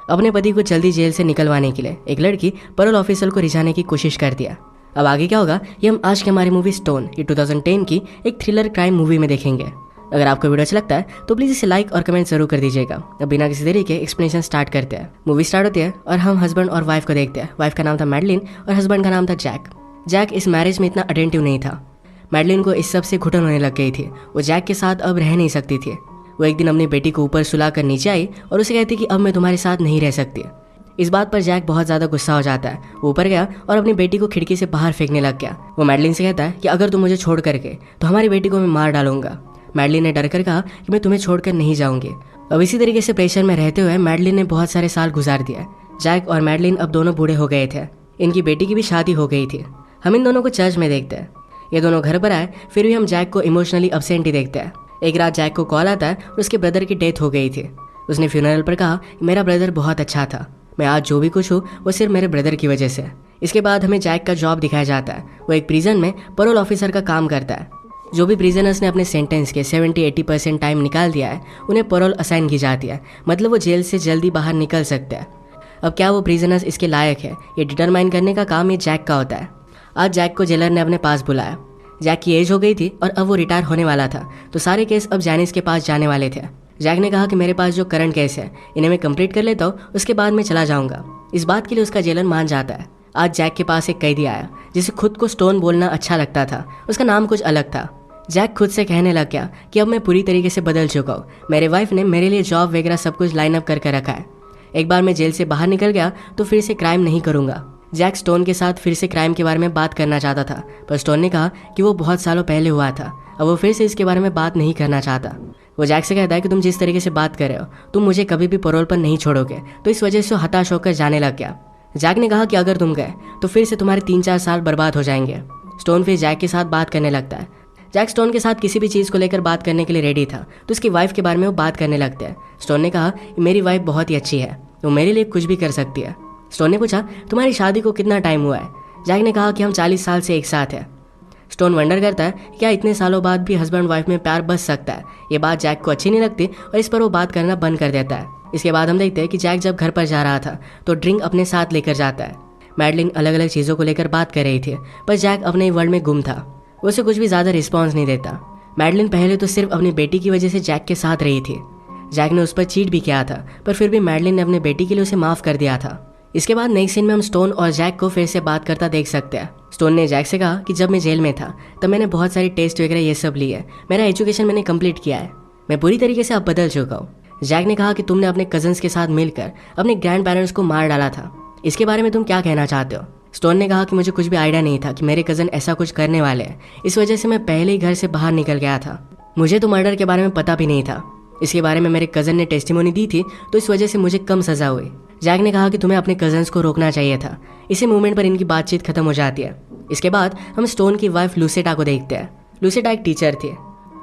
अपने पति को जल्दी जेल से निकलवाने के लिए एक लड़की पैरोल ऑफिसर को रिझाने की कोशिश कर दिया। अब आगे क्या होगा ये हम आज की हमारी मूवी स्टोन, ये 2010 की एक थ्रिलर क्राइम मूवी में देखेंगे। अगर आपको वीडियो अच्छा लगता है तो प्लीज इसे लाइक और कमेंट जरूर कर दीजिएगा। अब बिना किसी देरी के एक्सप्लेनेशन स्टार्ट करते हैं। मूवी स्टार्ट होती है और हम हस्बैंड और वाइफ को देखते हैं। वाइफ का नाम था मैडलिन और हस्बैंड का नाम था जैक। जैक इस मैरिज में इतना अटेंटिव नहीं था। मैडलिन को इस सब से घुटन होने लग गई थी। वो जैक के साथ अब रह नहीं सकती थी। वो एक दिन अपनी बेटी को ऊपर सुला कर नीचे आई और उसे कहती कि अब मैं तुम्हारे साथ नहीं रह सकती। इस बात पर जैक बहुत ज़्यादा गुस्सा हो जाता है। वो ऊपर गया और अपनी बेटी को खिड़की से बाहर फेंकने लग गया। वो मैडलिन से कहता है कि अगर तुम मुझे छोड़ करके तो हमारी बेटी को मैं मार डालूंगा। मैडलिन ने डर कर कहा कि मैं तुम्हें छोड़कर नहीं जाऊंगी। अब इसी तरीके से प्रेशर में रहते हुए मैडलिन ने बहुत सारे साल गुजार दिया। जैक और मैडलिन अब दोनों बूढ़े हो गए थे। इनकी बेटी की भी शादी हो गई थी। हम इन दोनों को चर्च में देखते हैं। ये दोनों घर पर आए फिर भी हम जैक को इमोशनली अपसेंट ही देखते हैं। एक रात जैक को कॉल आता है और उसके ब्रदर की डेथ हो गई थी। उसने फ्यूनरल पर कहा कि मेरा ब्रदर बहुत अच्छा था, मैं आज जो भी कुछ हूँ वो सिर्फ मेरे ब्रदर की वजह से। इसके बाद हमें जैक का जॉब दिखाया जाता है। वो एक प्रिजन में पैरोल ऑफिसर का काम करता है। जो भी प्रिजनर्स ने अपने सेंटेंस के 70-80% टाइम निकाल दिया है उन्हें पैरोल असाइन की जाती है, मतलब वो जेल से जल्दी बाहर निकल सकते हैं। अब क्या वो प्रिजनर्स इसके लायक है ये डिटरमाइन करने का काम ये जैक का होता है। आज जैक को जेलर ने अपने पास बुलाया। जैक की एज हो गई थी और अब वो रिटायर होने वाला था, तो सारे केस अब जैनिस के पास जाने वाले थे। जैक ने कहा कि मेरे पास जो करंट केस है इन्हें मैं कंप्लीट कर लेता हूँ, उसके बाद मैं चला जाऊंगा। इस बात के लिए उसका जेलर मान जाता है। आज जैक के पास एक कैदी आया जिसे खुद को स्टोन बोलना अच्छा लगता था। उसका नाम कुछ अलग था। जैक खुद से कहने लग गया कि अब मैं पूरी तरीके से बदल चुका हूँ। मेरे वाइफ ने मेरे लिए जॉब वगैरह सब कुछ लाइन अप करके रखा है। एक बार मैं जेल से बाहर निकल गया तो फिर से क्राइम नहीं करूंगा। जैक स्टोन के साथ फिर से क्राइम के बारे में बात करना चाहता था, पर स्टोन ने कहा कि वो बहुत सालों पहले हुआ था, अब वो फिर से इसके बारे में बात नहीं करना चाहता। वो जैक से कहता है कि तुम जिस तरीके से बात कर रहे हो तुम मुझे कभी भी पैरोल पर नहीं छोड़ोगे, तो इस वजह से हताश होकर जाने लग गया। जैक ने कहा कि अगर तुम गए तो फिर से तुम्हारे 3-4 साल बर्बाद हो जाएंगे। स्टोन फिर जैक के साथ बात करने लगता है। जैक स्टोन के साथ किसी भी चीज़ को लेकर बात करने के लिए रेडी था, तो उसकी वाइफ के बारे में वो बात करने लगते हैं। स्टोन ने कहा कि मेरी वाइफ बहुत ही अच्छी है, वो मेरे लिए कुछ भी कर सकती है। स्टोन ने पूछा तुम्हारी शादी को कितना टाइम हुआ है। जैक ने कहा कि हम 40 साल से एक साथ हैं। स्टोन वंडर करता है क्या इतने सालों बाद भी हस्बैंड वाइफ में प्यार बच सकता है। ये बात जैक को अच्छी नहीं लगती और इस पर वो बात करना बंद कर देता है। इसके बाद हम देखते हैं कि जैक जब घर पर जा रहा था तो ड्रिंक अपने साथ लेकर जाता है। मैडलिन अलग अलग चीज़ों को लेकर बात कर रही थी, पर जैक अपने वर्ल्ड में गुम था। वो उसे कुछ भी ज़्यादा रिस्पॉन्स नहीं देता। मैडलिन पहले तो सिर्फ अपनी बेटी की वजह से जैक के साथ रही थी। जैक ने उस पर चीट भी किया था, पर फिर भी मैडलिन ने अपने बेटी के लिए उसे माफ़ कर दिया था। इसके बाद नेक्स्ट सीन में हम स्टोन और जैक को फिर से बात करता देख सकते हैं। स्टोन ने जैक से कहा कि जब मैं जेल में था तब मैंने बहुत सारी टेस्ट वगैरह ये सब लिए, मेरा एजुकेशन मैंने कंप्लीट किया है, मैं पूरी तरीके से अब बदल चुका हूँ। जैक ने कहा कि तुमने अपने कजन्स के साथ मिलकर अपने ग्रैंड पेरेंट्स को मार डाला था, इसके बारे में तुम क्या कहना चाहते हो। स्टोन ने कहा कि मुझे कुछ भी आइडिया नहीं था कि मेरे कज़न ऐसा कुछ करने वाले हैं, इस वजह से मैं पहले ही घर से बाहर निकल गया था। मुझे तो मर्डर के बारे में पता भी नहीं था। इसके बारे में मेरे कज़न ने टेस्टिमोनी दी थी, तो इस वजह से मुझे कम सज़ा हुई। जैक ने कहा कि तुम्हें अपने कजन्स को रोकना चाहिए था। इसी मूवमेंट पर इनकी बातचीत खत्म हो जाती है। इसके बाद हम स्टोन की वाइफ लूसेटा को देखते हैं। लूसेटा एक टीचर थी।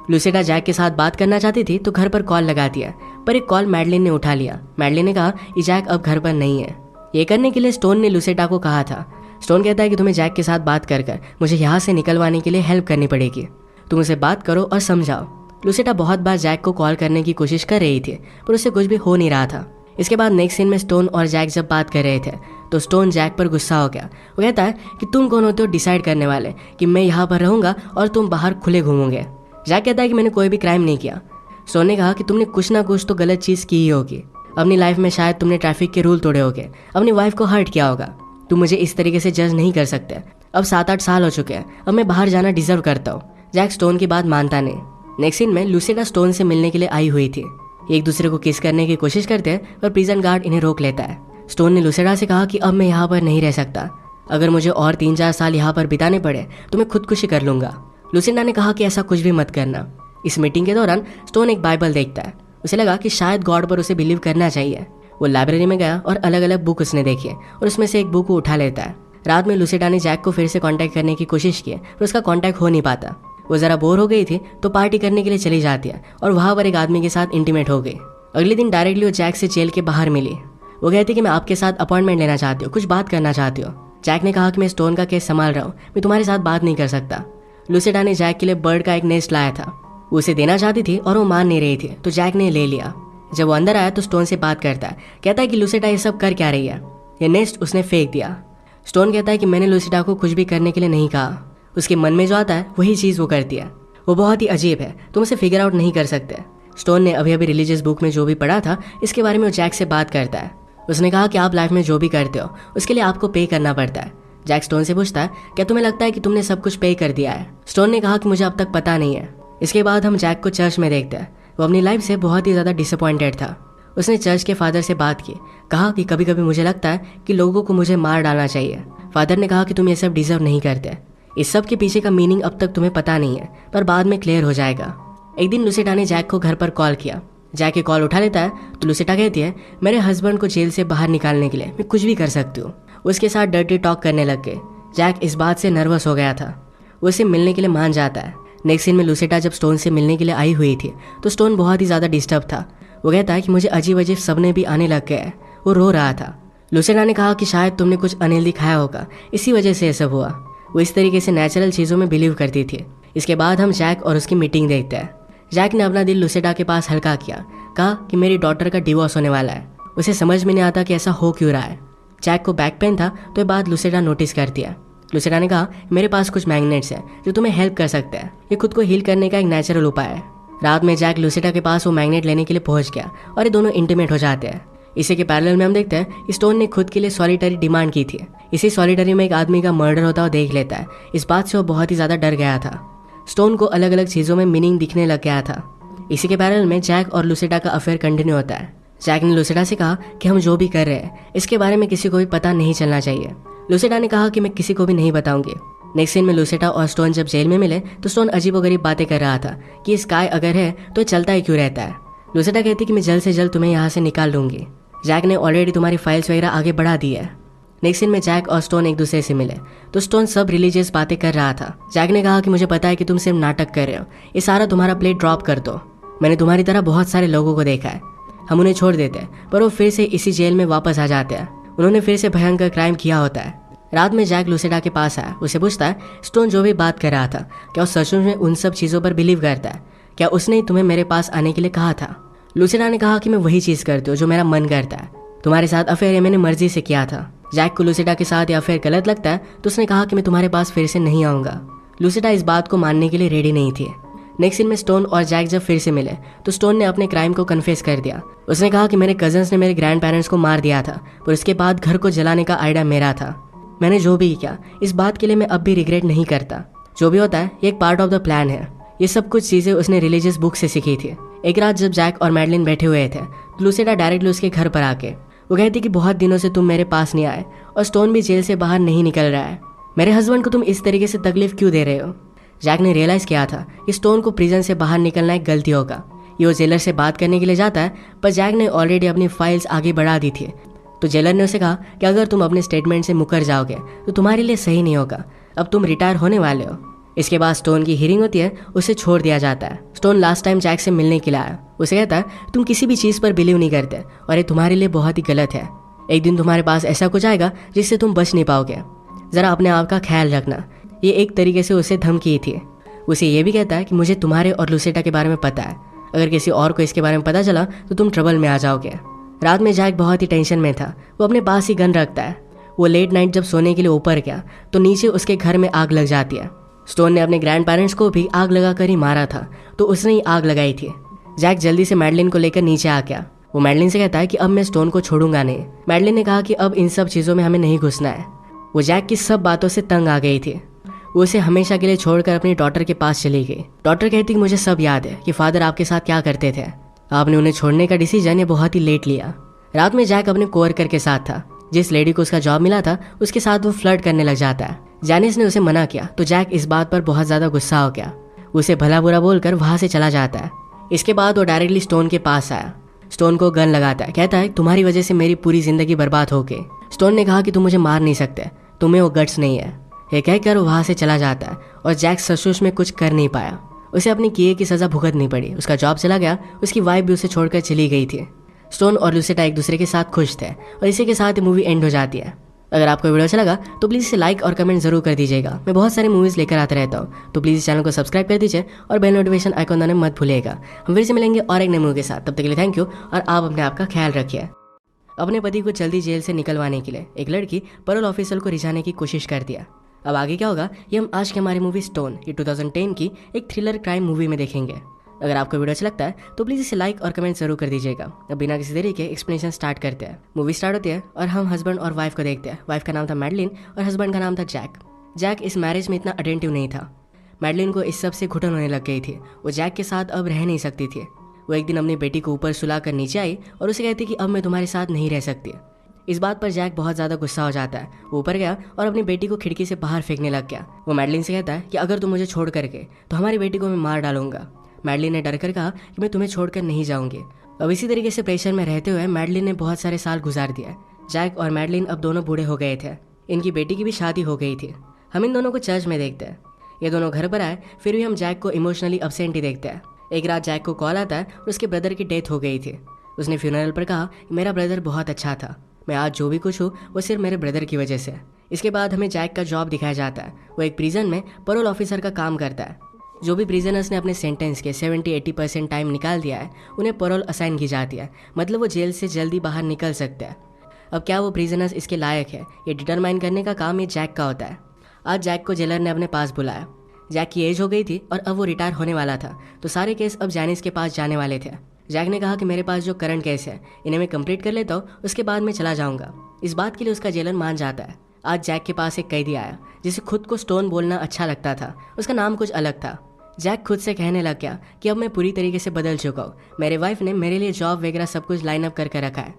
लूसेटा जैक के साथ बात करना चाहती थी तो घर पर कॉल लगाती है, पर एक कॉल मैडलिन ने उठा लिया। मैडलिन ने कहा कि जैक अब घर पर नहीं है। ये करने के लिए स्टोन ने लूसेटा को कहा था। स्टोन कहता है कि तुम्हें जैक के साथ बात कर मुझे यहाँ से निकलवाने के लिए हेल्प करनी पड़ेगी, तुम उसे बात करो और समझाओ। लूसेटा बहुत बार जैक को कॉल करने की कोशिश कर रही थी, पर उससे कुछ भी हो नहीं रहा था। इसके बाद नेक्स्ट सीन में स्टोन और जैक जब बात कर रहे थे तो स्टोन जैक पर गुस्सा हो गया। वो कहता है कि तुम कौन होते हो डिसाइड करने वाले कि मैं यहाँ पर रहूँगा और तुम बाहर खुले घूमोगे। जैक कहता है कि मैंने कोई भी क्राइम नहीं किया। स्टोन ने कहा कि तुमने कुछ ना कुछ तो गलत चीज़ की ही होगी। अपनी लाइफ में शायद तुमने ट्रैफिक के रूल तोड़े होगे, अपनी वाइफ को हर्ट किया होगा। तुम मुझे इस तरीके से जज नहीं कर सकते। अब 7-8 साल हो चुके हैं, अब मैं बाहर जाना डिजर्व करता हूँ। जैक स्टोन की बात मानता नहीं। नेक्स्ट सीन में लूसेटा स्टोन से मिलने के लिए आई हुई थी। एक दूसरे को किस करने की कोशिश करते हैं, पर प्रिजन गार्ड इन्हें रोक लेता है। स्टोन ने लूसेटा से कहा कि अब मैं यहाँ पर नहीं रह सकता, अगर मुझे और 3-4 साल यहाँ पर बिताने पड़े तो मैं खुदकुशी कर लूंगा। लूसेटा ने कहा कि ऐसा कुछ भी मत करना। इस मीटिंग के दौरान स्टोन एक बाइबल देखता है। उसे लगा कि शायद गॉड पर उसे बिलीव करना चाहिए। वो लाइब्रेरी में गया और अलग अलग बुक उसने देखी और उसमें से एक बुक को उठा लेता है। रात में लूसेटा ने जैक को फिर से कांटेक्ट करने की कोशिश की, पर उसका कांटेक्ट हो नहीं पाता। वो ज़रा बोर हो गई थी तो पार्टी करने के लिए चली जाती है और वहाँ पर एक आदमी के साथ इंटीमेट हो गई। अगले दिन डायरेक्टली वो जैक से जेल के बाहर मिली। वो कहती कि मैं आपके साथ अपॉइंटमेंट लेना चाहती हूँ, कुछ बात करना चाहती हूँ। जैक ने कहा कि मैं स्टोन का केस संभाल रहा हूँ, मैं तुम्हारे साथ बात नहीं कर सकता। लूसेटा ने जैक के लिए बर्ड का एक नेस्ट लाया था। वो उसे देना चाहती थी और वो मान नहीं रही थी, तो जैक ने ले लिया। जब वो अंदर आया तो स्टोन से बात करता है, कहता है कि लूसिडा ये सब कर क्या रही है। ये नेस्ट उसने फेंक दिया। स्टोन कहता है कि मैंने लूसिडा को कुछ भी करने के लिए नहीं कहा, उसके मन में जो आता है वही चीज़ वो करती है। वो बहुत ही अजीब है, तुम उसे फिगर आउट नहीं कर सकते। स्टोन ने अभी अभी रिलीजियस बुक में जो भी पढ़ा था इसके बारे में वो जैक से बात करता है। उसने कहा कि आप लाइफ में जो भी करते हो उसके लिए आपको पे करना पड़ता है। जैक स्टोन से पूछता है, क्या तुम्हें लगता है कि तुमने सब कुछ पे कर दिया है? स्टोन ने कहा कि मुझे अब तक पता नहीं है। इसके बाद हम जैक को चर्च में देखते हैं। वो अपनी लाइफ से बहुत ही ज़्यादा डिसअपॉइंटेड था। उसने चर्च के फादर से बात की, कहा कि कभी कभी मुझे लगता है कि लोगों को मुझे मार डालना चाहिए। फादर ने कहा कि तुम ये सब डिजर्व नहीं करते। इस सब के पीछे का मीनिंग अब तक तुम्हें पता नहीं है, पर बाद में क्लियर हो जाएगा। एक दिन लूसिडा ने जैक को घर पर कॉल किया। जैक ये कॉल उठा लेता है तो लूसिडा कहती है, मेरे हस्बैंड को जेल से बाहर निकालने के लिए मैं कुछ भी कर सकती हूँ। उसके साथ डर्टी टॉक करने लग गए। जैक इस बात से नर्वस हो गया था। वो उसे मिलने के लिए मान जाता है। नेक्स्ट सीन में लूसिडा जब स्टोन से मिलने के लिए आई हुई थी तो स्टोन बहुत ही ज़्यादा डिस्टर्ब था। वो कहता है कि मुझे अजीब अजीब सपने भी आने लग गए। वो रो रहा था। लूसिडा ने कहा कि शायद तुमने कुछ अनहेल्दी खाया होगा, इसी वजह से ये सब हुआ। वो इस तरीके से नेचुरल चीज़ों में बिलीव करती थी। इसके बाद हम जैक और उसकी मीटिंग देखते हैं। जैक ने अपना दिल लूसिडा के पास हल्का किया, कहा कि मेरी डॉटर का डिवोर्स होने वाला है। उसे समझ में नहीं आता कि ऐसा हो क्यों रहा है। जैक को बैक पेन था तो ये बात लूसिडा नोटिस करती है। लूसिडा ने कहा, मेरे पास कुछ मैग्नेट्स हैं जो तुम्हें हेल्प कर सकते हैं। ये खुद को हील करने का एक नेचुरल उपाय है। रात में जैक लूसिडा के पास वो मैग्नेट लेने के लिए पहुंच गया और ये दोनों इंटीमेट हो जाते हैं। इसी के पैरेलल में हम देखते हैं स्टोन ने खुद के लिए सॉलिटरी डिमांड की थी। इसी सॉलिटरी में एक आदमी का मर्डर होता हुआ देख लेता है। इस बात से वो बहुत ही ज़्यादा डर गया था। स्टोन को अलग अलग चीज़ों में मीनिंग दिखने लग गया था। इसी के पैरेलल में जैक और लूसिडा का अफेयर कंटिन्यू होता है। जैक ने लूसिडा से कहा कि हम जो भी कर रहे हैं इसके बारे में किसी को भी पता नहीं चलना चाहिए। लूसिडा ने कहा कि मैं किसी को भी नहीं बताऊंगी। नेक्स्ट सीन में लूसिडा और स्टोन जब जेल में मिले तो स्टोन अजीबोगरीब बातें कर रहा था कि स्काई अगर है तो चलता ही क्यों रहता है। लूसिडा कहती कि मैं जल्द से जल्द तुम्हें यहाँ से निकाल लूंगी। जैक ने ऑलरेडी तुम्हारी फाइल्स वगैरह आगे बढ़ा दी है। नेक्स्ट सीन में जैक और स्टोन एक दूसरे से मिले तो स्टोन सब रिलीजियस बातें कर रहा था। जैक ने कहा कि मुझे पता है कि तुम सिर्फ नाटक कर रहे हो, ये सारा तुम्हारा प्ले ड्रॉप कर दो। मैंने तुम्हारी तरह बहुत सारे लोगों को देखा है। हम उन्हें छोड़ देते हैं पर वो फिर से इसी जेल में वापस आ जाते हैं। उन्होंने फिर से भयंकर क्राइम किया होता है। रात में जैक लूसिडा के पास आया। उसे पूछता है, स्टोन जो भी बात कर रहा था क्या वो सचमुच में उन सब चीज़ों पर बिलीव करता है? क्या उसने ही तुम्हें मेरे पास आने के लिए कहा था? लूसिडा ने कहा कि मैं वही चीज़ करती हूँ जो मेरा मन करता है। तुम्हारे साथ अफेयर मैंने मर्जी से किया था। जैक को लूसिडा के साथ ये अफेयर गलत लगता है तो उसने कहा कि मैं तुम्हारे पास फिर से नहीं आऊँगा। लूसिडा इस बात को मानने के लिए रेडी नहीं थी। नेक्स्ट सीन में स्टोन और जैक जब फिर से मिले तो स्टोन ने अपने क्राइम को कन्फेस कर दिया। उसने कहा कि मेरे कजन्स ने मेरे ग्रैंड पेरेंट्स को मार दिया था और उसके बाद घर को जलाने का आइडिया मेरा था। मैंने जो भी किया इस बात के लिए मैं अब भी रिग्रेट नहीं करता। जो भी होता है ये एक पार्ट ऑफ द प्लान है। ये सब कुछ चीज़ें उसने रिलीजियस बुक से सीखी थी। एक रात जब जैक और मैडलिन बैठे हुए थे तो लूसिडा डायरेक्टली उसके घर पर आके वो कहती कि बहुत दिनों से तुम मेरे पास नहीं आए और स्टोन भी जेल से बाहर नहीं निकल रहा है। मेरे हस्बैंड को तुम इस तरीके से तकलीफ क्यों दे रहे हो? जैक ने रियलाइज़ किया था कि स्टोन को प्रिजन से बाहर निकलना एक गलती होगा। ये वो जेलर से बात करने के लिए जाता है पर जैक ने ऑलरेडी अपनी फाइल्स आगे बढ़ा दी थी। तो जेलर ने उसे कहा कि अगर तुम अपने स्टेटमेंट से मुकर जाओगे तो तुम्हारे लिए सही नहीं होगा। अब तुम रिटायर होने वाले हो। इसके बाद स्टोन की हियरिंग होती है, उसे छोड़ दिया जाता है। स्टोन लास्ट टाइम जैक से मिलने के लिए आया। उसे कहता है तुम किसी भी चीज़ पर बिलीव नहीं करते और ये तुम्हारे लिए बहुत ही गलत है। एक दिन तुम्हारे पास ऐसा कुछ आएगा जिससे तुम बच नहीं पाओगे। ज़रा अपने आप का ख्याल रखना। ये एक तरीके से उसे धमकी थी। उसे ये भी कहता है कि मुझे तुम्हारे और लूसिडा के बारे में पता है। अगर किसी और को इसके बारे में पता चला तो तुम ट्रबल में आ जाओगे। रात में जैक बहुत ही टेंशन में था। वो अपने पास ही गन रखता है। वो लेट नाइट जब सोने के लिए ऊपर गया तो नीचे उसके घर में आग लग जाती है। स्टोन ने अपने ग्रैंड पेरेंट्स को भी आग लगाकर ही मारा था तो उसने ही आग लगाई थी। जैक जल्दी से मैडलिन को लेकर नीचे आ गया। वो मैडलिन से कहता है कि अब मैं स्टोन को छोड़ूंगा नहीं। मैडलिन ने कहा कि अब इन सब चीज़ों में हमें नहीं घुसना है। वो जैक की सब बातों से तंग आ गई थी। वो उसे हमेशा के लिए छोड़कर अपनी डॉटर के पास चली गई। डॉटर कहती कि मुझे सब याद है कि फादर आपके साथ क्या करते थे। आपने उन्हें छोड़ने का डिसीजन ये बहुत ही लेट लिया। रात में जैक अपने कोवर्कर के साथ था। जिस लेडी को उसका जॉब मिला था उसके साथ वो फ्लर्ट करने लग जाता है। जैनिस ने उसे मना किया तो जैक इस बात पर बहुत ज़्यादा गुस्सा हो गया। उसे भला बुरा बोलकर वहाँ से चला जाता है। इसके बाद वो डायरेक्टली स्टोन के पास आया। स्टोन को गन लगाता है। कहता है तुम्हारी वजह से मेरी पूरी जिंदगी बर्बाद हो गई। स्टोन ने कहा कि तुम मुझे मार नहीं सकते, तुम्हें वो गट्स नहीं है। ये कहकर वो वहाँ से चला जाता है और जैक सचमुच में कुछ कर नहीं पाया। उसे अपनी किए की सज़ा भुगतनी पड़ी। उसका जॉब चला गया। उसकी वाइफ भी उसे छोड़कर चली गई थी। स्टोन और लूसिडा एक दूसरे के साथ खुश थे और इसी के साथ मूवी एंड हो जाती है। अगर आपको वीडियो अच्छा लगा तो प्लीज़ इसे लाइक और कमेंट जरूर कर दीजिएगा। मैं बहुत सारी मूवीज़ लेकर आता रहता हूँ, तो प्लीज़ इस चैनल को सब्सक्राइब कर दीजिए और बेल नोटिफिकेशन आइकन दबाना मत भूलिएगा। हम फिर से मिलेंगे और एक नई मूवी के साथ। तब तक के लिए थैंक यू और आप अपने आप का ख्याल रखिए। अपने पति को जल्दी जेल से निकलवाने के लिए एक लड़की पैरोल ऑफिसर को रिझाने की कोशिश कर दिया। अब आगे क्या होगा ये हम आज की हमारी मूवी स्टोन ये 2010 की एक थ्रिलर क्राइम मूवी में देखेंगे। अगर आपको वीडियो अच्छा लगता है तो प्लीज़ इसे लाइक और कमेंट जरूर कर दीजिएगा। अब बिना किसी देरी के एक्सप्लेनेशन स्टार्ट करते हैं। मूवी स्टार्ट होती है और हम हस्बैंड और वाइफ को देखते हैं। वाइफ का नाम था मैडलिन और हस्बैंड का नाम था जैक। जैक इस मैरिज में इतना अटेंटिव नहीं था। मैडलिन को इस सब से घुटन होने लग गई थी। वो जैक के साथ अब रह नहीं सकती थी। वो एक दिन अपनी बेटी को ऊपर सुला कर नीचे आई और उसे कहती कि अब मैं तुम्हारे साथ नहीं रह सकती। इस बात पर जैक बहुत ज़्यादा गुस्सा हो जाता है। वो ऊपर गया और अपनी बेटी को खिड़की से बाहर फेंकने लग गया। वो मैडलिन से कहता है कि अगर तुम मुझे छोड़ करके तो हमारी बेटी को मैं मार डालूंगा। मैडलिन ने डर कर कहा कि मैं तुम्हें छोड़कर नहीं जाऊंगी। अब इसी तरीके से प्रेशर में रहते हुए मैडलिन ने बहुत सारे साल गुजार दिया। जैक और मैडलिन अब दोनों बूढ़े हो गए थे। इनकी बेटी की भी शादी हो गई थी। हम इन दोनों को चर्च में देखते हैं। ये दोनों घर पर आए फिर भी हम जैक को इमोशनली अपसेंट ही देखते हैं। एक रात जैक को कॉल आता है और उसके ब्रदर की डेथ हो गई थी। उसने फ्यूनरल पर कहा कि मेरा ब्रदर बहुत अच्छा था, मैं आज जो भी कुछ हूँ वो सिर्फ मेरे ब्रदर की वजह से। इसके बाद हमें जैक का जॉब दिखाया जाता है। वो एक प्रिजन में पैरोल ऑफिसर का काम करता है। जो भी प्रिजनर्स ने अपने सेंटेंस के 70-80% टाइम निकाल दिया है उन्हें पैरोल असाइन की जाती है, मतलब वो जेल से जल्दी बाहर निकल सकते हैं। अब क्या वो प्रिजनर्स इसके लायक है ये डिटरमाइन करने का काम ये जैक का होता है। आज जैक को जेलर ने अपने पास बुलाया। जैक की एज हो गई थी और अब वो रिटायर होने वाला था, तो सारे केस अब जैनिस के पास जाने वाले थे। जैक ने कहा कि मेरे पास जो करंट केस है इन्हें मैं कंप्लीट कर लेता हूँ, उसके बाद मैं चला जाऊंगा। इस बात के लिए उसका जेलर मान जाता है। आज जैक के पास एक कैदी आया जिसे खुद को स्टोन बोलना अच्छा लगता था। उसका नाम कुछ अलग था। जैक खुद से कहने लग गया कि अब मैं पूरी तरीके से बदल चुका हूँ। मेरे वाइफ ने मेरे लिए जॉब वगैरह सब कुछ लाइन अप करके रखा है।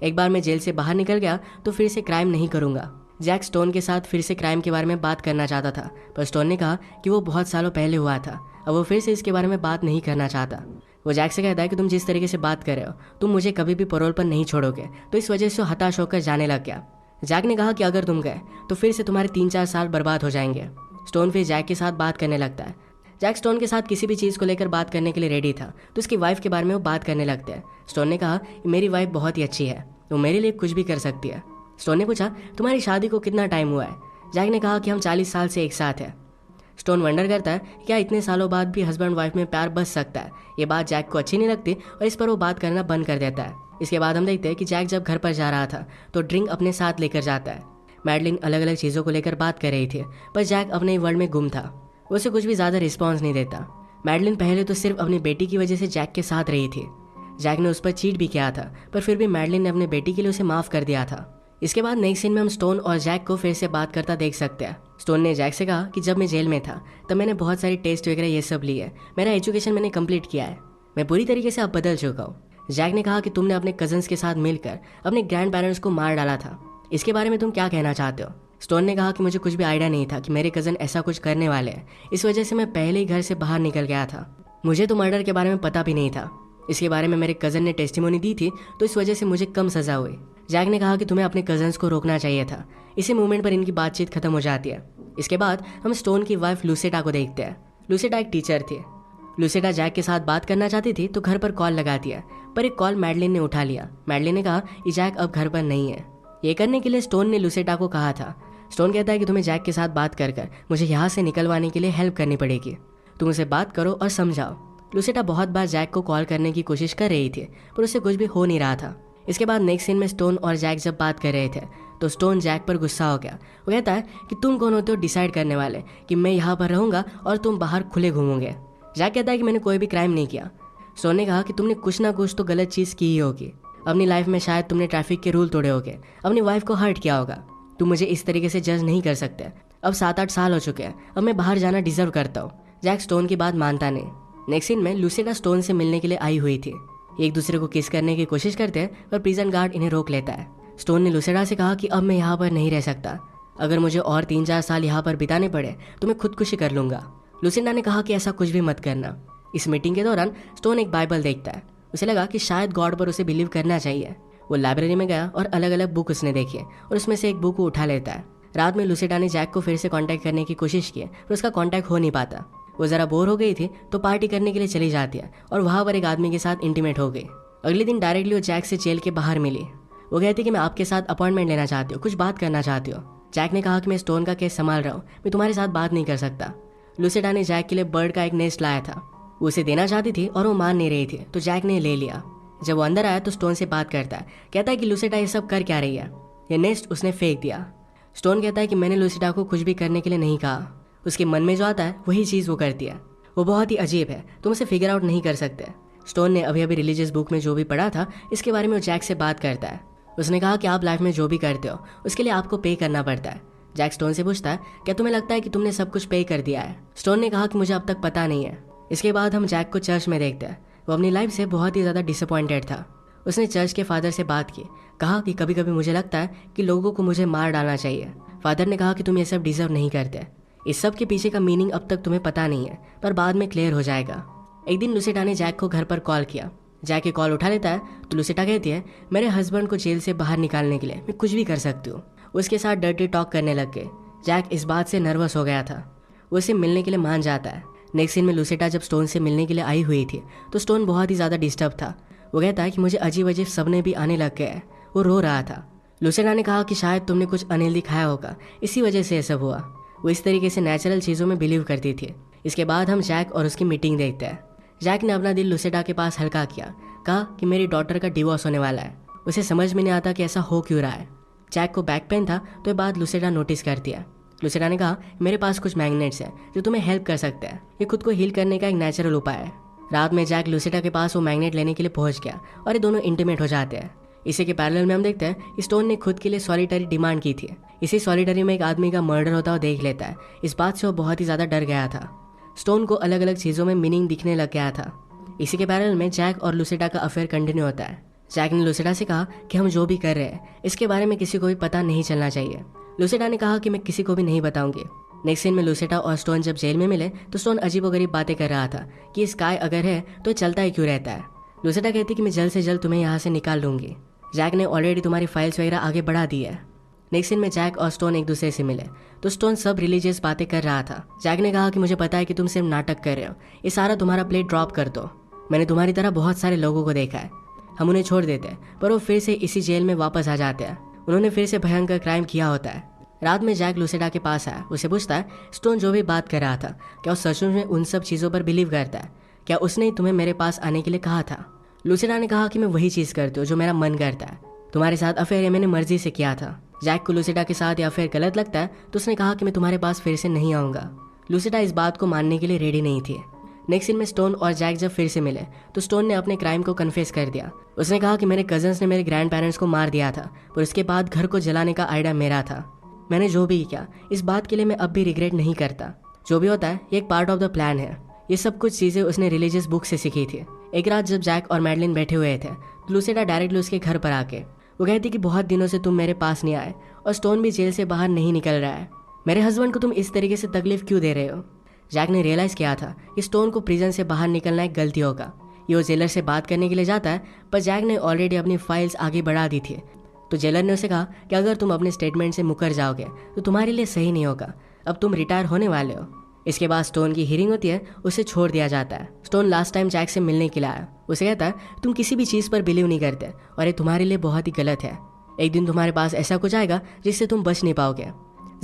एक बार मैं जेल से बाहर निकल गया तो फिर से क्राइम नहीं करूंगा। जैक स्टोन के साथ फिर से क्राइम के बारे में बात करना चाहता था, पर स्टोन ने कहा कि वो बहुत सालों पहले हुआ था, अब वो फिर से इसके बारे में बात नहीं करना चाहता। वो जैक से कहता है कि तुम जिस तरीके से बात कर रहे हो तुम मुझे कभी भी पैरोल पर नहीं छोड़ोगे, तो इस वजह से हताश होकर जाने लग गया। जैक ने कहा कि अगर तुम गए तो फिर से तुम्हारे 3-4 साल बर्बाद हो जाएंगे। स्टोन फिर जैक के साथ बात करने लगता है। जैक स्टोन के साथ किसी भी चीज़ को लेकर बात करने के लिए रेडी था, तो उसकी वाइफ के बारे में वो बात करने लगते हैं। स्टोन ने कहा कि मेरी वाइफ बहुत ही अच्छी है, वो मेरे लिए कुछ भी कर सकती है। स्टोन ने पूछा तुम्हारी शादी को कितना टाइम हुआ है। जैक ने कहा कि हम 40 साल से एक साथ हैं। स्टोन वंडर करता है क्या इतने सालों बाद भी हस्बैंड वाइफ में प्यार बच सकता है। ये बात जैक को अच्छी नहीं लगती और इस पर वो बात करना बंद कर देता है। इसके बाद हम देखते हैं कि जैक जब घर पर जा रहा था तो ड्रिंक अपने साथ लेकर जाता है। मैडलिन अलग अलग चीज़ों को लेकर बात कर रही थी, पर जैक अपने वर्ल्ड में गुम था। वो उसे कुछ भी ज़्यादा रिस्पॉन्स नहीं देता। मैडलिन पहले तो सिर्फ अपनी बेटी की वजह से जैक के साथ रही थी। जैक ने उस पर चीट भी किया था, पर फिर भी मैडलिन ने अपने बेटी के लिए उसे माफ़ कर दिया था। इसके बाद नेक्स्ट सीन में हम स्टोन और जैक को फिर से बात करता देख सकते हैं। स्टोन ने जैक से कहा कि जब मैं जेल में था तब मैंने बहुत सारी टेस्ट वगैरह ये सब लिए, मेरा एजुकेशन मैंने कंप्लीट किया है, मैं पूरी तरीके से अब बदल चुका हूँ। जैक ने कहा कि तुमने अपने कजन्स के साथ मिलकर अपने ग्रैंड पेरेंट्स को मार डाला था, इसके बारे में तुम क्या कहना चाहते हो। स्टोन ने कहा कि मुझे कुछ भी आइडिया नहीं था कि मेरे कज़न ऐसा कुछ करने वाले हैं, इस वजह से मैं पहले ही घर से बाहर निकल गया था। मुझे तो मर्डर के बारे में पता भी नहीं था। इसके बारे में मेरे कज़न ने टेस्टिमोनी दी थी, तो इस वजह से मुझे कम सज़ा हुई। जैक ने कहा कि तुम्हें अपने कज़न्स को रोकना चाहिए था। इसी मोमेंट पर इनकी बातचीत खत्म हो जाती है। इसके बाद हम स्टोन की वाइफ लूसेटा को देखते हैं। लूसेटा एक टीचर थी। लूसेटा जैक के साथ बात करना चाहती थी तो घर पर कॉल लगाती है, पर एक कॉल मैडलिन ने उठा लिया। मैडलिन ने कहा कि जैक अब घर पर नहीं है। ये करने के लिए स्टोन ने लूसेटा को कहा था। स्टोन कहता है कि तुम्हें जैक के साथ बात कर मुझे यहाँ से निकलवाने के लिए हेल्प करनी पड़ेगी, तुम उसे बात करो और समझाओ। लूसेटा बहुत बार जैक को कॉल करने की कोशिश कर रही थी, पर उससे कुछ भी हो नहीं रहा था। इसके बाद नेक्स्ट सीन में स्टोन और जैक जब बात कर रहे थे तो स्टोन जैक पर गुस्सा हो गया। वो कहता है कि तुम कौन होते हो डिसाइड करने वाले कि मैं यहाँ पर रहूँगा और तुम बाहर खुले घूमोगे। जैक कहता है कि मैंने कोई भी क्राइम नहीं किया। स्टोन ने कहा कि तुमने कुछ ना कुछ तो गलत चीज़ की ही होगी। अपनी लाइफ में शायद तुमने ट्रैफिक के रूल तोड़े होगे, अपनी वाइफ को हर्ट किया होगा। तुम मुझे इस तरीके से जज नहीं कर सकते। अब 7-8 साल हो चुके हैं, अब मैं बाहर जाना डिजर्व करता हूँ। जैक स्टोन की बात मानता नहीं। नेक्स्ट सीन में लूसेटा स्टोन से मिलने के लिए आई हुई थी। एक दूसरे को किस करने की कोशिश करते हैं, पर प्रिजन गार्ड इन्हें रोक लेता है। स्टोन ने लूसेटा से कहा कि अब मैं यहाँ पर नहीं रह सकता, अगर मुझे और 3-4 साल यहाँ पर बिताने पड़े तो मैं खुदकुशी कर लूंगा। लूसेटा ने कहा कि ऐसा कुछ भी मत करना। इस मीटिंग के दौरान स्टोन एक बाइबल देखता है। उसे लगा कि शायद गॉड पर उसे बिलीव करना चाहिए। वो लाइब्रेरी में गया और अलग अलग बुक उसने देखी और उसमें से एक बुक को उठा लेता है। रात में लूसेटा ने जैक को फिर से कांटेक्ट करने की कोशिश की, पर उसका कांटेक्ट हो नहीं पाता। वो ज़रा बोर हो गई थी तो पार्टी करने के लिए चली जाती है और वहाँ पर एक आदमी के साथ इंटीमेट हो गई। अगले दिन डायरेक्टली वो जैक से जेल के बाहर मिली। वो कहती कि मैं आपके साथ अपॉइंटमेंट लेना चाहती हूँ, कुछ बात करना चाहती हूँ। जैक ने कहा कि मैं स्टोन का केस संभाल रहा हूँ, मैं तुम्हारे साथ बात नहीं कर सकता। लुसिडा ने जैक के लिए बर्ड का एक नेस्ट लाया था, वो उसे देना चाहती थी और वो मान नहीं रही थी, तो जैक ने ले लिया। जब वो अंदर आया तो स्टोन से बात करता है, कहता है कि लुसिडा ये सब कर क्या रही है, ये नेस्ट उसने फेंक दिया। स्टोन कहता है कि मैंने लुसिडा को कुछ भी करने के लिए नहीं कहा, उसके मन में जो आता है वही चीज़ वो करती है, वो बहुत ही अजीब है, तुम उसे फिगर आउट नहीं कर सकते। स्टोन ने अभी अभी रिलीजियस बुक में जो भी पढ़ा था इसके बारे में वो जैक से बात करता है। उसने कहा कि आप लाइफ में जो भी करते हो उसके लिए आपको पे करना पड़ता है। जैक स्टोन से पूछता है, क्या तुम्हें लगता है कि तुमने सब कुछ पे कर दिया है? स्टोन ने कहा कि मुझे अब तक पता नहीं है। इसके बाद हम जैक को चर्च में देखते हैं। वो अपनी लाइफ से बहुत ही ज़्यादा डिसअपॉइंटेड था। उसने चर्च के फादर से बात की, कहा कि कभी कभी मुझे लगता है कि लोगों को मुझे मार डालना चाहिए। फादर ने कहा कि तुम ये सब डिजर्व नहीं करते। इस सब के पीछे का मीनिंग अब तक तुम्हें पता नहीं है, पर बाद में क्लियर हो जाएगा। एक दिन लुसिडा ने जैक को घर पर कॉल किया। जैक ये कॉल उठा लेता है तो लुसिडा कहती है, मेरे हस्बैंड को जेल से बाहर निकालने के लिए मैं कुछ भी कर सकती हूँ। उसके साथ डर्टी टॉक करने लग गए। जैक इस बात से नर्वस हो गया था। वो उसे मिलने के लिए मान जाता है। नेक्स्ट सीन में लुसिडा जब स्टोन से मिलने के लिए आई हुई थी तो स्टोन बहुत ही ज़्यादा डिस्टर्ब था। वो कहता है कि मुझे अजीब अजीब सपने भी आने लग गए। वो रो रहा था। लुसिडा ने कहा कि शायद तुमने कुछ अनहेल्दी खाया होगा, इसी वजह से ये सब हुआ। वो इस तरीके से नेचुरल चीज़ों में बिलीव करती थी। इसके बाद हम जैक और उसकी मीटिंग देखते हैं। जैक ने अपना दिल लुसिडा के पास हल्का किया, कहा कि मेरी डॉटर का डिवोर्स होने वाला है। उसे समझ में नहीं आता कि ऐसा हो क्यों रहा है। जैक को बैक पेन था तो ये बात लुसिडा नोटिस करती है। लुसिडा ने कहा, मेरे पास कुछ मैग्नेट्स हैं जो तुम्हें हेल्प कर सकते हैं, ये खुद को हील करने का एक नेचुरल उपाय है। रात में जैक लुसिडा के पास वो मैग्नेट लेने के लिए पहुंच गया और ये दोनों इंटीमेट हो जाते हैं। इसी के पैरेलल में हम देखते हैं स्टोन ने खुद के लिए सॉलिटरी डिमांड की थी। इसी सॉलिटरी में एक आदमी का मर्डर होता हुआ देख लेता है। इस बात से वो बहुत ही ज़्यादा डर गया था। स्टोन को अलग अलग चीज़ों में मीनिंग दिखने लग गया था। इसी के पैरेलल में जैक और लुसिडा का अफेयर कंटिन्यू होता है। जैक ने लुसिडा से कहा कि हम जो भी कर रहे हैं इसके बारे में किसी को भी पता नहीं चलना चाहिए। लुसिडा ने कहा कि मैं किसी को भी नहीं बताऊंगी। नेक्स्ट सीन में लुसिडा और स्टोन जब जेल में मिले तो स्टोन अजीबोगरीब बातें कर रहा था कि स्काई अगर है तो चलता ही क्यों रहता है। लुसिडा कहती कि मैं जल्द से जल्द तुम्हें यहाँ से निकाल लूंगी। जैक ने ऑलरेडी तुम्हारी फाइल्स वगैरह आगे बढ़ा दी है। नेक्स्ट सीन में जैक और स्टोन एक दूसरे से मिले तो स्टोन सब रिलीजियस बातें कर रहा था। जैक ने कहा कि मुझे पता है कि तुम सिर्फ नाटक कर रहे हो, ये सारा तुम्हारा प्ले ड्रॉप कर दो। मैंने तुम्हारी तरह बहुत सारे लोगों को देखा है, हम उन्हें छोड़ देते हैं पर वो फिर से इसी जेल में वापस आ जाते हैं। उन्होंने फिर से भयंकर क्राइम किया होता है। रात में जैक लुसिडा के पास आया। उसे पूछता है, स्टोन जो भी बात कर रहा था क्या वो सचमुच में उन सब चीज़ों पर बिलीव करता है? क्या उसने ही तुम्हें मेरे पास आने के लिए कहा था? लुसिडा ने कहा कि मैं वही चीज़ करती हूँ जो मेरा मन करता है। तुम्हारे साथ अफेयर ये मैंने मर्जी से किया था। जैक को लुसिडा के साथ ये अफेयर गलत लगता है तो उसने कहा कि मैं तुम्हारे पास फिर से नहीं आऊँगा। लुसिडा इस बात को मानने के लिए रेडी नहीं थी। नेक्स्ट सीन में स्टोन और जैक जब फिर से मिले तो स्टोन ने अपने क्राइम को कन्फेस कर दिया। उसने कहा कि मेरे कजन्स ने मेरे ग्रैंड पेरेंट्स को मार दिया था पर उसके बाद घर को जलाने का आइडिया मेरा था। मैंने जो भी किया इस बात के लिए मैं अब भी रिग्रेट नहीं करता। जो भी होता है ये एक पार्ट ऑफ द प्लान है। ये सब कुछ चीज़ें उसने रिलीजियस बुक से सीखी थी। एक रात जब जैक और मैडलिन बैठे हुए थे तो लुसिडा डायरेक्टली उसके घर पर आके वो कहती कि बहुत दिनों से तुम मेरे पास नहीं आए और स्टोन भी जेल से बाहर नहीं निकल रहा है। मेरे हस्बैंड को तुम इस तरीके से तकलीफ क्यों दे रहे हो? जैक ने रियलाइज़ किया था कि स्टोन को प्रिजन से बाहर निकलना एक गलती होगा। ये वो जेलर से बात करने के लिए जाता है पर जैक ने ऑलरेडी अपनी फाइल्स आगे बढ़ा दी थी। तो जेलर ने उसे कहा कि अगर तुम अपने स्टेटमेंट से मुकर जाओगे तो तुम्हारे लिए सही नहीं होगा, अब तुम रिटायर होने वाले हो। इसके बाद स्टोन की हियरिंग होती है, उसे छोड़ दिया जाता है। स्टोन लास्ट टाइम जैक से मिलने के लिए आया। उसे कहता है तुम किसी भी चीज़ पर बिलीव नहीं करते और ये तुम्हारे लिए बहुत ही गलत है। एक दिन तुम्हारे पास ऐसा कुछ आएगा जिससे तुम बच नहीं पाओगे,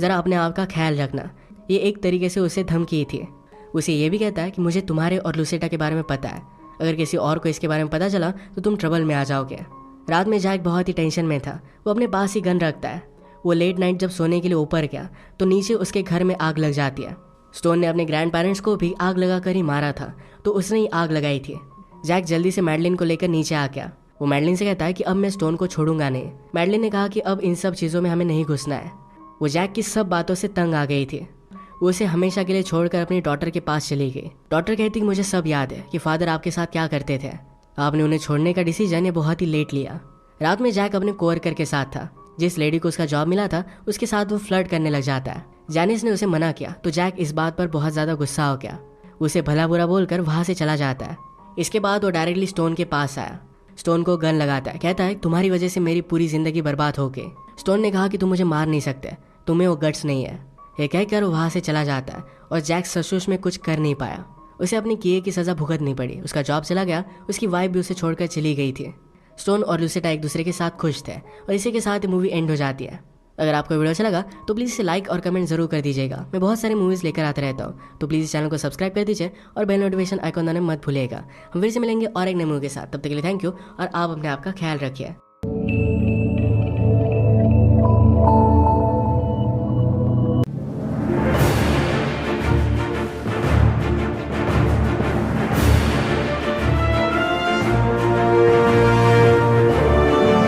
ज़रा अपने आप का ख्याल रखना। ये एक तरीके से उसे धमकी थी। उसे ये भी कहता है कि मुझे तुम्हारे और लुसिडा के बारे में पता है, अगर किसी और को इसके बारे में पता चला तो तुम ट्रबल में आ जाओगे। रात में जैक बहुत ही टेंशन में था। वो अपने पास ही गन रखता है। वो लेट नाइट जब सोने के लिए ऊपर गया तो नीचे उसके घर में आग लग जाती है। स्टोन ने अपने ग्रैंड पेरेंट्स को भी आग लगा कर ही मारा था तो उसने ही आग लगाई थी। जैक जल्दी से मैडलिन को लेकर नीचे आ गया। वो मैडलिन से कहता है कि अब मैं स्टोन को छोड़ूंगा नहीं। मैडलिन ने कहा कि अब इन सब चीज़ों में हमें नहीं घुसना है। वो जैक की सब बातों से तंग आ गई थी। वो उसे हमेशा के लिए छोड़कर अपनी डॉटर के पास चली गई। डॉटर कहती कि मुझे सब याद है कि फादर आपके साथ क्या करते थे। आपने उन्हें छोड़ने का डिसीजन ये बहुत ही लेट लिया। रात में जैक अपने कोवर्कर के साथ था। जिस लेडी को उसका जॉब मिला था उसके साथ वो फ्लर्ट करने लग जाता है। जैनिस ने उसे मना किया तो जैक इस बात पर बहुत ज़्यादा गुस्सा हो गया। उसे भला बुरा बोलकर वहाँ से चला जाता है। इसके बाद वो डायरेक्टली स्टोन के पास आया। स्टोन को गन लगाता है, कहता है तुम्हारी वजह से मेरी पूरी जिंदगी बर्बाद हो गई। स्टोन ने कहा कि तुम मुझे मार नहीं सकते, तुम्हें वो गट्स नहीं है। ये कहकर वो वहाँ से चला जाता है और जैक सचमुच में कुछ कर नहीं पाया। उसे अपने किए की सज़ा भुगतनी पड़ी। उसका जॉब चला गया, उसकी वाइफ भी उसे छोड़कर चली गई थी। स्टोन और लूसिटा एक दूसरे के साथ खुश थे और इसी के साथ मूवी एंड हो जाती है। अगर आपको वीडियो अच्छा लगा तो प्लीज़ इसे लाइक और कमेंट जरूर कर दीजिएगा। मैं बहुत सारी मूवीज़ लेकर आता रहता हूँ, तो प्लीज़ इस चैनल को सब्सक्राइब कर दीजिए और बेल नोटिफिकेशन आइकॉन दबाना मत भूलिएगा। हम फिर से मिलेंगे और एक नए मूवी के साथ, तब तक के लिए थैंक यू और आप अपने आप का ख्याल रखिए।